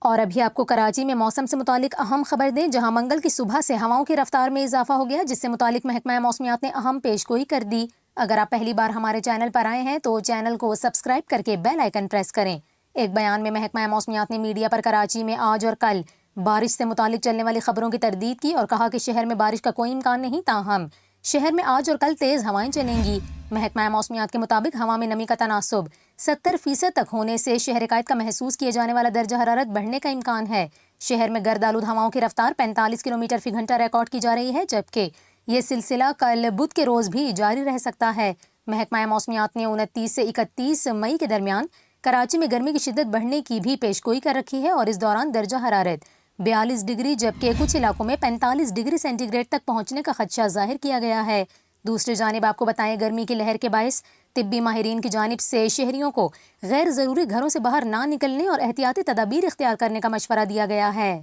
اور ابھی آپ کو کراچی میں موسم سے متعلق اہم خبر دیں، جہاں منگل کی صبح سے ہواؤں کی رفتار میں اضافہ ہو گیا، جس سے متعلق محکمہ موسمیات نے اہم پیش گوئی کر دی۔ اگر آپ پہلی بار ہمارے چینل پر آئے ہیں تو چینل کو سبسکرائب کر کے بیل آئیکن پریس کریں۔ ایک بیان میں محکمہ موسمیات نے میڈیا پر کراچی میں آج اور کل بارش سے متعلق چلنے والی خبروں کی تردید کی اور کہا کہ شہر میں بارش کا کوئی امکان نہیں، تاہم شہر میں آج اور کل تیز ہوائیں چلیں گی۔ محکمہ موسمیات کے مطابق ہوا میں نمی کا تناسب 70% تک ہونے سے شہر قائد کا محسوس کیے جانے والا درجہ حرارت بڑھنے کا امکان ہے۔ شہر میں گرد آلود ہواؤں کی رفتار 45 کلومیٹر فی گھنٹہ ریکارڈ کی جا رہی ہے، جبکہ یہ سلسلہ کل بدھ کے روز بھی جاری رہ سکتا ہے۔ محکمہ موسمیات نے 29 سے 31 مئی کے درمیان کراچی میں گرمی کی شدت بڑھنے کی بھی پیشگوئی کر رکھی ہے اور اس دوران درجہ حرارت 42 ڈگری جبکہ کچھ علاقوں میں 45 ڈگری سینٹی گریڈ تک پہنچنے کا خدشہ ظاہر کیا گیا ہے۔ دوسری جانب آپ کو بتائیں، گرمی کی لہر کے باعث طبی ماہرین کی جانب سے شہریوں کو غیر ضروری گھروں سے باہر نہ نکلنے اور احتیاطی تدابیر اختیار کرنے کا مشورہ دیا گیا ہے۔